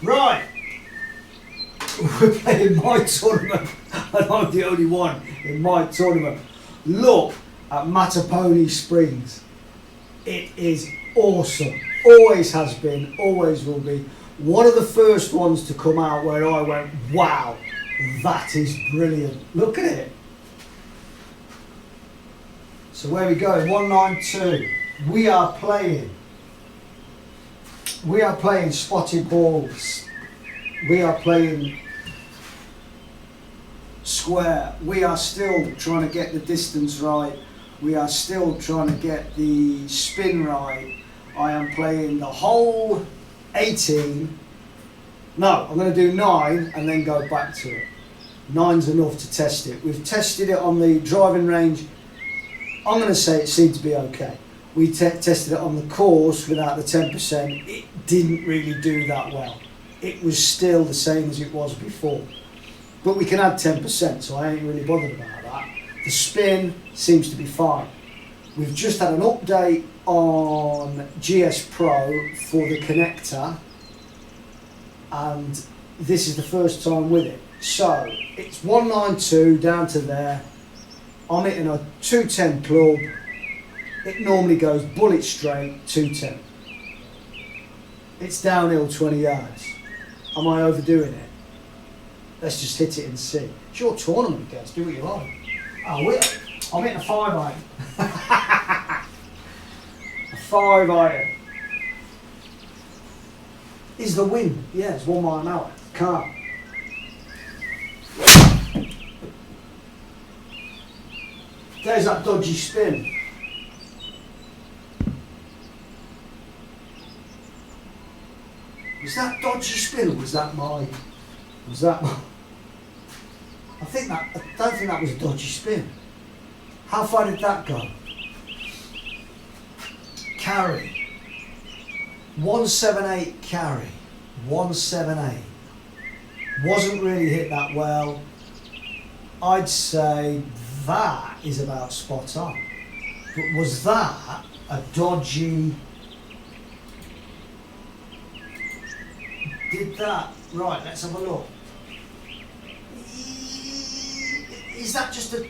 Right, we're playing my tournament, and I'm the only one in my tournament. Look at Mattaponi Springs. It is awesome. Always has been, always will be. One of the first ones to come out where I went, wow, that is brilliant. Look at it. So where we go, 192. We are playing spotted balls. We are playing square. We are still trying to get the distance right. We are still trying to get the spin right. I am playing the whole 18. No, I'm going to do 9 and then go back to it. 9's enough to test it. We've tested it on the driving range. I'm going to say it seemed to be okay. We tested it on the course without the 10%. It didn't really do that well. It was still the same as it was before. But we can add 10%, so I ain't really bothered about that. The spin seems to be fine. We've just had an update on GSPro for the connector, and this is the first time with it. So it's 192 down to there. I'm hitting a 210 club. It normally goes bullet straight 210. It's downhill 20 yards. Am I overdoing it? Let's just hit it and see. It's your tournament, guys. Do what you like. Oh, I'm hitting a 5-iron. A 5-iron. Is the wind? Yeah, it's 1 mile an hour. Calm. There's that dodgy spin. Was that dodgy spin or was that my... I don't think that was a dodgy spin. How far did that go? Carry. 178 carry. 178. Wasn't really hit that well. I'd say that is about spot on. But was that a dodgy... Did that... Right, let's have a look. Is that just a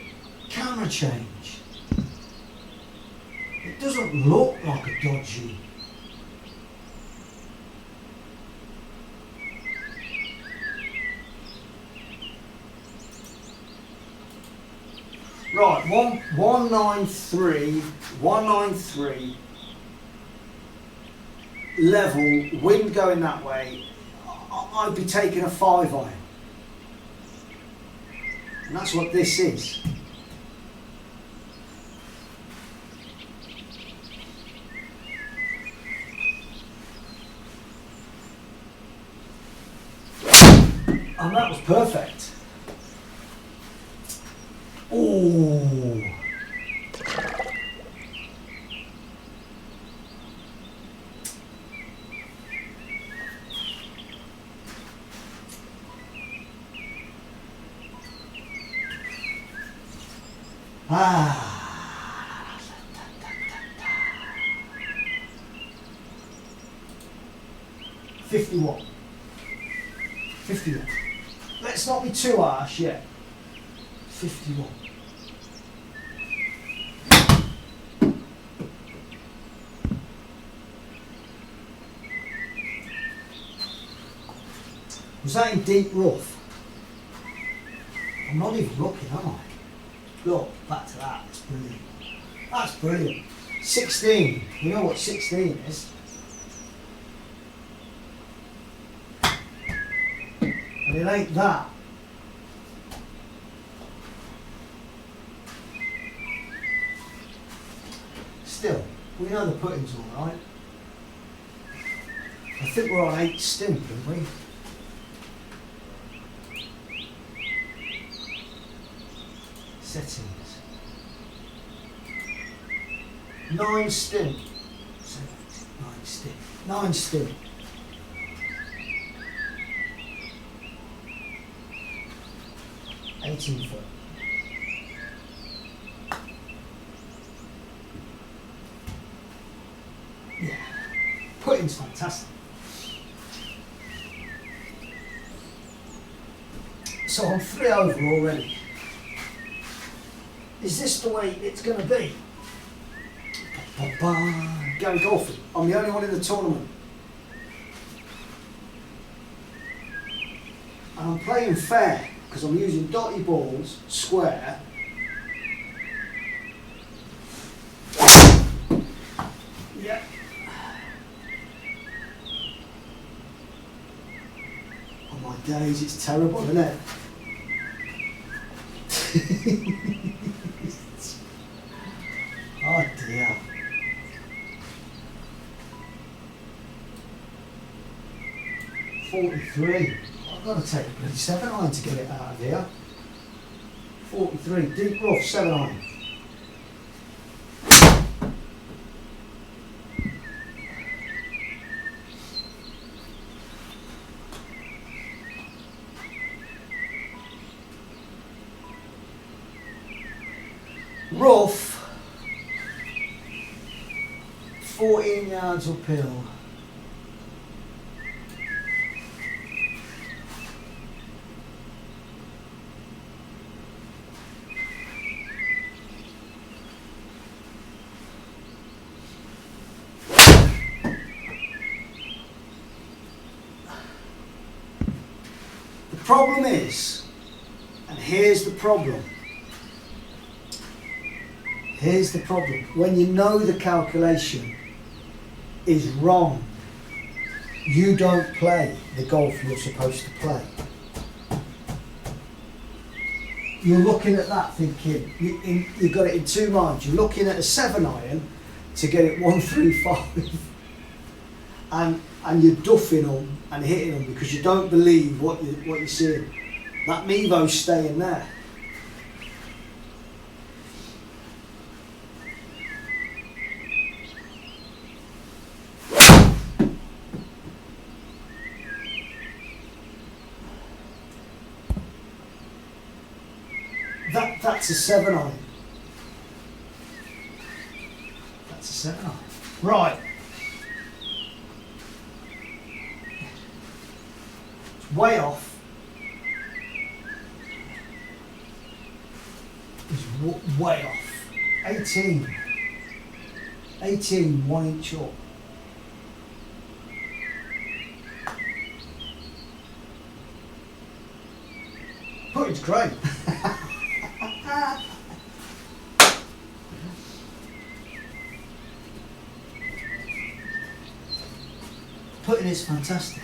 camera change? It doesn't look like a dodgy... Right, 193, level, wind going that way, I'd be taking a 5-iron. And that's what this is. And that was perfect. Ooh. Ah. 51. 51. Let's not be too harsh yet. 51. Was that in deep rough? I'm not even looking, am I? Look, back to that. That's brilliant. That's brilliant. 16. You know what 16 is? And it ain't that. Still, we know the putting's all right. I think we're on 8 stimp, aren't we? Settings. 9 stimp. 9 stimp. 9 stimp. $18 foot. Yeah. Putting's fantastic. So I'm 3 over already. Is this the way it's going to be? Going golfing. I'm the only one in the tournament. And I'm playing fair because I'm using dotty balls, square. Yeah. Oh my days, it's terrible, isn't it? Oh dear. .43. I've got to take a bloody 7-iron to get it out of here. 43, deep rough, 7-iron. Rough, 14 yards uphill. The problem is, and here's the problem. Here's the problem. When you know the calculation is wrong, you don't play the golf you're supposed to play. You're looking at that thinking, you've got it in two minds. You're looking at a 7-iron to get it 135 and you're duffing them and hitting them because you don't believe what you're seeing. That Mevo's staying there. That's a 7-iron. That's a 7-iron. Right. It's way off. It's way off. 18. 18, 1 inch up. Putting's great. Putting is fantastic.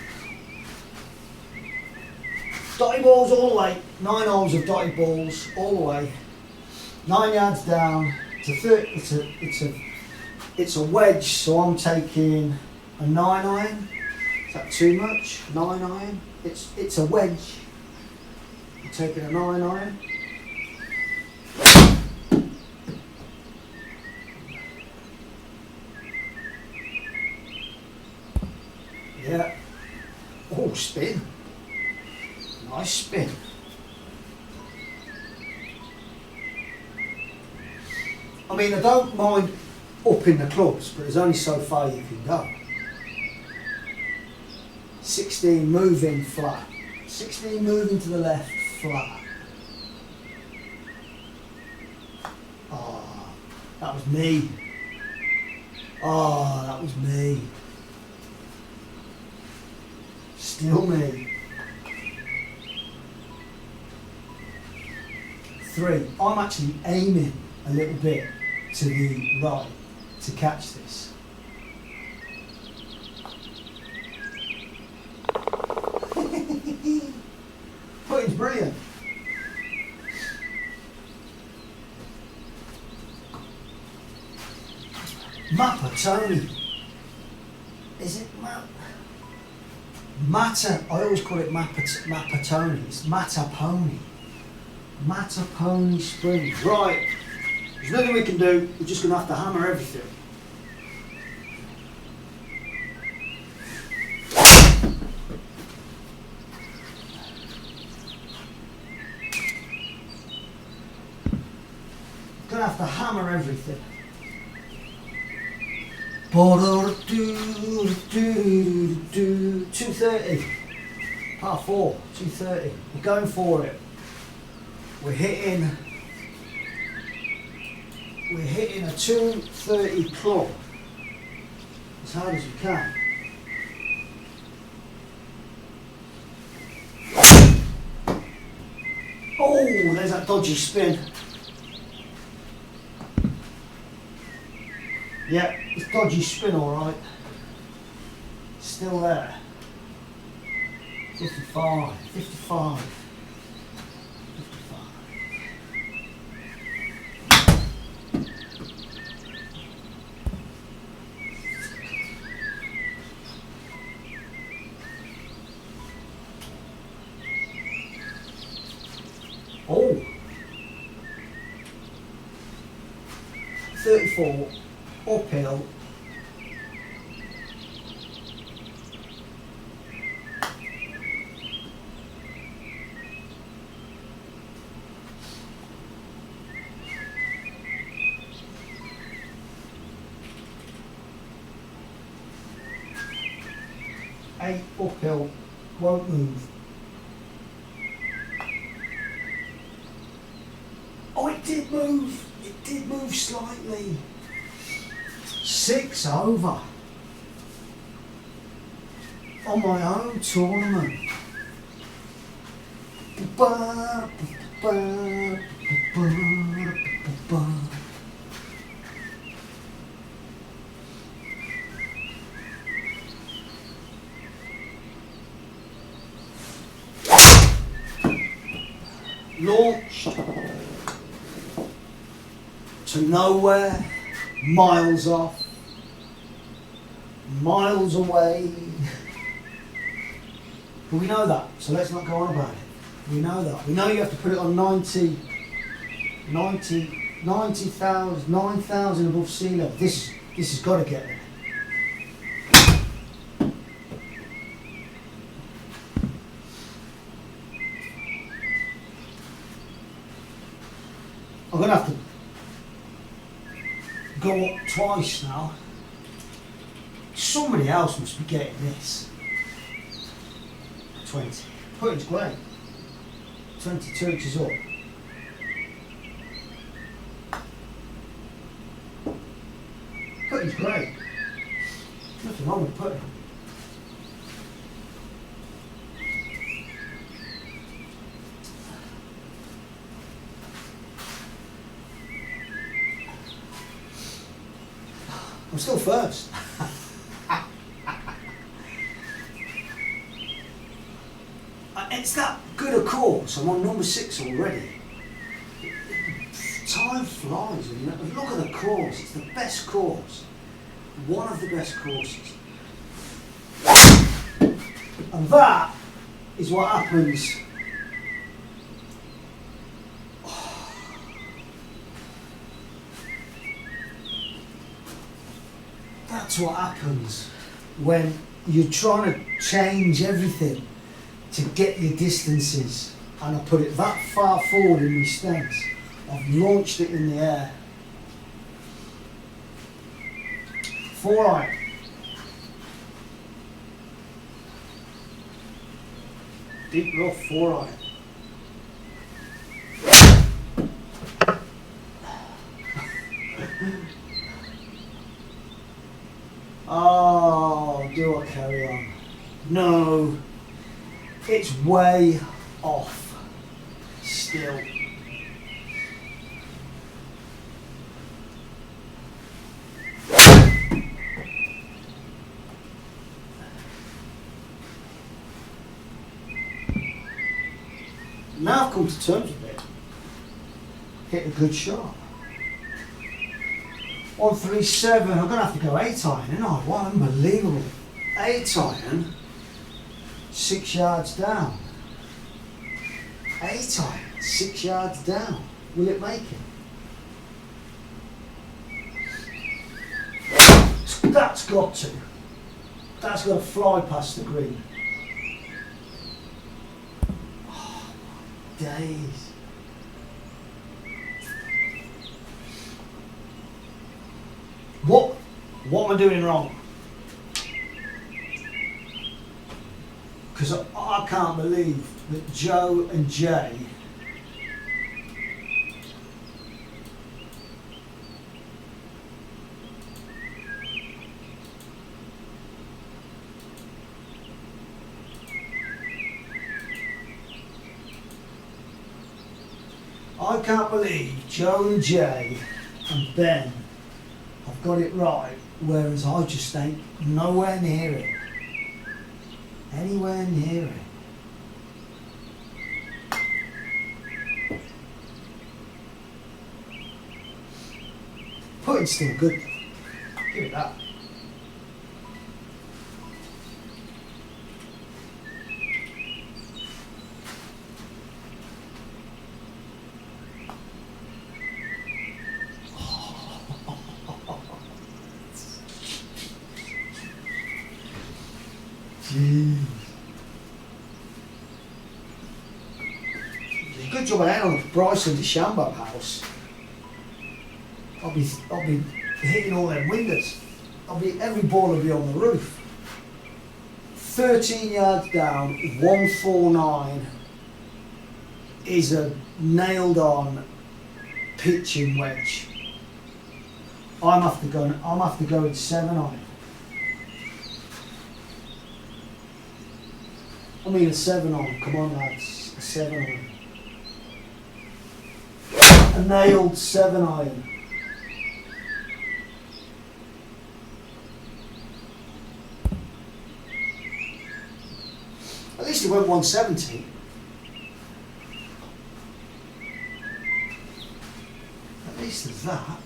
Dotty balls all the way, 9 holes of dotty balls all the way, 9 yards down to 30. It's a wedge, so I'm taking a 9-iron. Is that too much? 9-iron. It's a wedge. I'm taking a 9-iron. Yeah. Oh, spin. Nice spin. I mean, I don't mind upping the clubs, but there's only so far you can go. 16 moving flat. 16 moving to the left, flat. Oh, that was me. Oh, that was me. Still me. 3. I'm actually aiming a little bit to the right to catch this. Putting's brilliant. Mattaponi. Is it I always call it Mattaponi. It's Mattaponi. Mattaponi Springs. Right. There's nothing we can do. We're just going to have to hammer everything. Going to have to hammer everything. 230. Par 4. 230. We're going for it. We're hitting a 230 club as hard as we can. Oh, there's that dodgy spin. Yeah, it's dodgy spin alright. Still there. 55, 55. Oh, 34, uphill. Eight uphill, won't move. Oh, it did move. It did move slightly. 6 over. On my own tournament. Ba, ba, ba, ba, ba. Launched to nowhere, miles off, miles away. But we know that, so let's not go on about it. We know that. We know you have to put it on 90,000, 9,000 above sea level. This has got to get there. I'm going to have to go up twice now. Somebody else must be getting this. 20. Putting's great. 22 inches up. Putting's great. Nothing wrong with putting. I'm still first. It's that good a course. I'm on number 6 already. Time flies. And look at the course. It's the best course. One of the best courses. And that is what happens. That's what happens when you're trying to change everything to get your distances. And I put it that far forward in my stance. I've launched it in the air. 4 iron. Deep rough 4 iron. Oh, do I carry on? No, it's way off still. Now I've come to terms with it. Hit a good shot. 137, I'm going to have to go 8 iron, ain't I? What unbelievable. 8 iron, 6 yards down. 8 iron, 6 yards down. Will it make it? That's got to. That's got to fly past the green. Oh, my days. What am I doing wrong? because I can't believe that Joe and Jay I can't believe Joe and Jay and Ben have got it right, whereas I just ain't nowhere near it. Anywhere near it. Putting's still good. Give it that. Jeez. Good job I ain't on the Bryson DeChambeau house. I'll be hitting all them windows. Every ball will be on the roof. 13 yards down, 149 is a nailed on pitching wedge. I'm have to go with 7 on it. I mean a 7 on, come on lads, a 7 on. A nailed 7 iron. At least it went 170. At least there's that.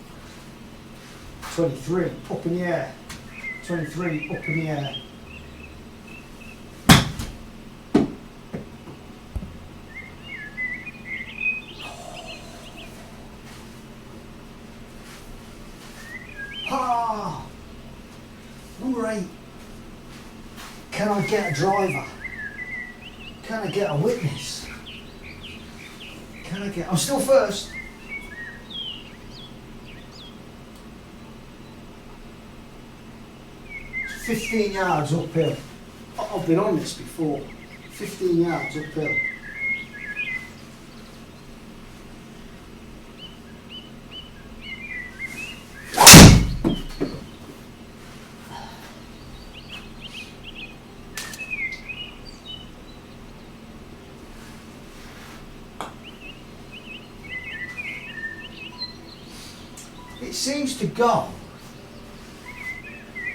23, up in the air. 23, up in the air. Number 8. Can I get a driver? Can I get a witness? I'm still first. It's 15 yards uphill. I've been on this before. 15 yards uphill. It seems to go,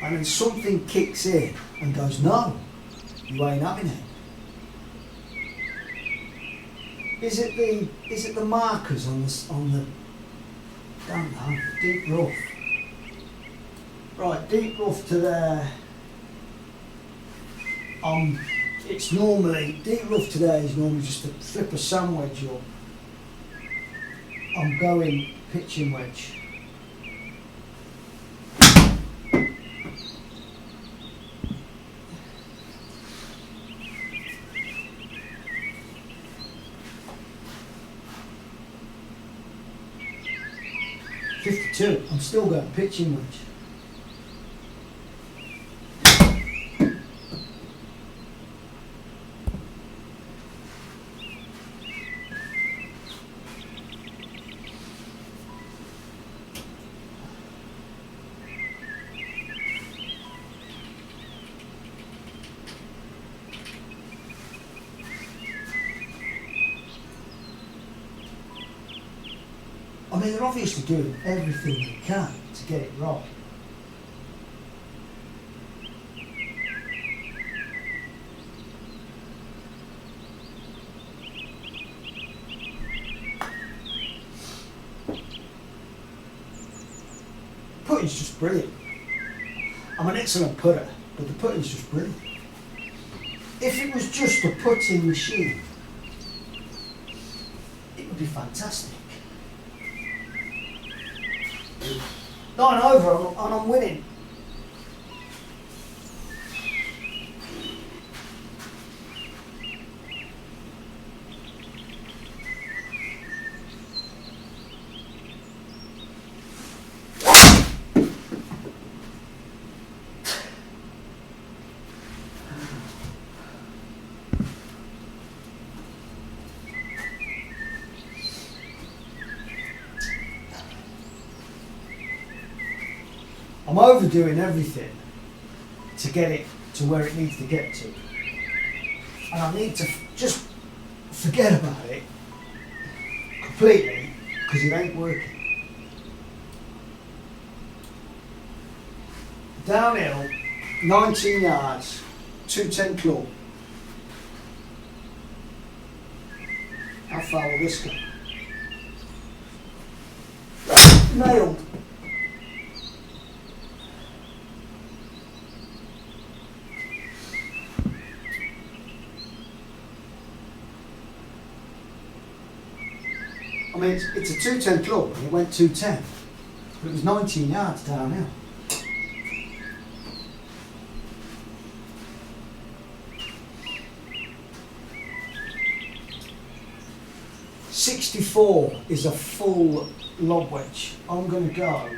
and then something kicks in and goes, no, you ain't having it. Is it the markers on the don't know, deep rough? Right, deep rough to there. It's normally deep rough today is normally just to flip a sand wedge up. I'm going pitching wedge. I'm still going pitching wedge. I mean, they're obviously doing everything they can to get it right. Putting's just brilliant. I'm an excellent putter, but the putting's just brilliant. If it was just a putting machine, it would be fantastic. 9 over and I'm winning. overdoing everything to get it to where it needs to get to. And I need to just forget about it completely because it ain't working. Downhill, 19 yards, 210 claw. How far will this go? Nailed. I mean, it's a 210 claw, and it went 210, but it was 19 yards downhill. .64 is a full lob wedge. I'm going to go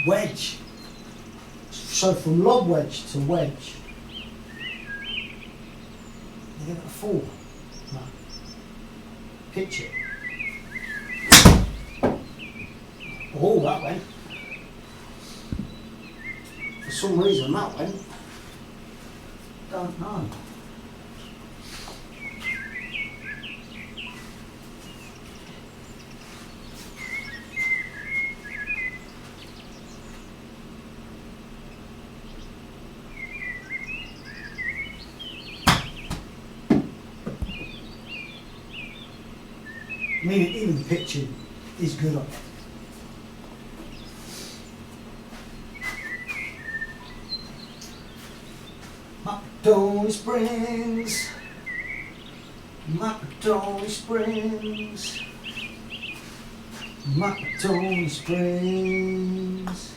wedge. So from lob wedge to wedge. You give it a 4. No. Pitch it. Oh, that went. For some reason that went. Don't know. I mean, even the pitching is good on it. Mattaponi Springs, Mattaponi Springs, Mattaponi Springs.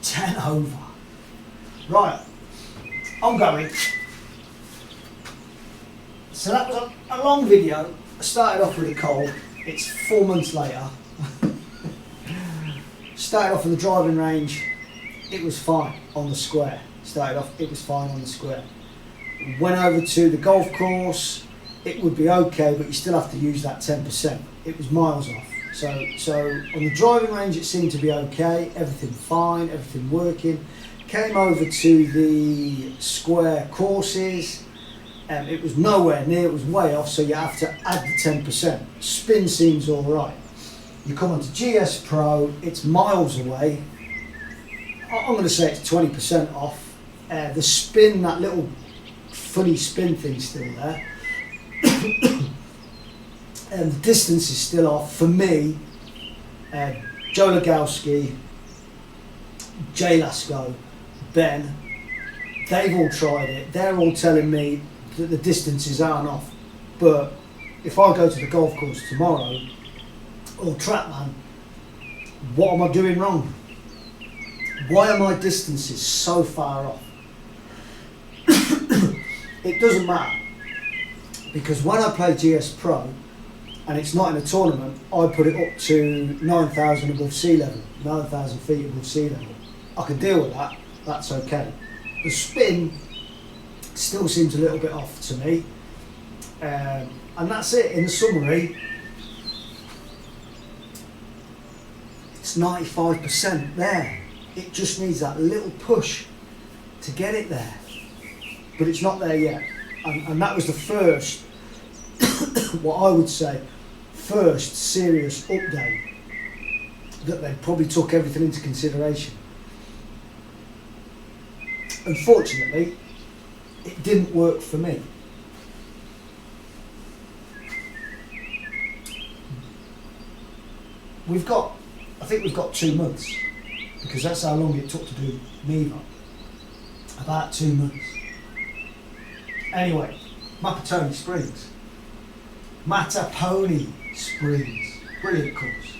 Ten over. Right, I'm going. So that was a long video. I started off with a cold. It's 4 months later. Started off with the driving range, it was fine on the square. Started off, it was fine on the square. Went over to the golf course, it would be okay, but you still have to use that 10%. It was miles off. So on the driving range it seemed to be okay, everything fine, everything working. Came over to the square courses, and it was nowhere near, it was way off, so you have to add the 10%. Spin seems all right. You come onto GSPro, it's miles away. I'm going to say it's 20% off. The spin, that little funny spin thing's still there. And the distance is still off. For me, Joe Legowski, Jay Lasco, Ben, they've all tried it. They're all telling me that the distances aren't off. But if I go to the golf course tomorrow, or Trackman, what am I doing wrong? Why are my distances so far off? It doesn't matter, because when I play GSPro and it's not in a tournament, I put it up to 9,000 above sea level, 9,000 feet above sea level. I can deal with that, that's okay. The spin still seems a little bit off to me, and that's it. In summary, it's 95% there. It just needs that little push to get it there, but it's not there yet. And that was the first, what I would say, first serious update that they probably took everything into consideration. Unfortunately, it didn't work for me. I think we've got 2 months, because that's how long it took to do Neva. About 2 months. Anyway, Mattaponi Springs. Mattaponi Springs. Brilliant course.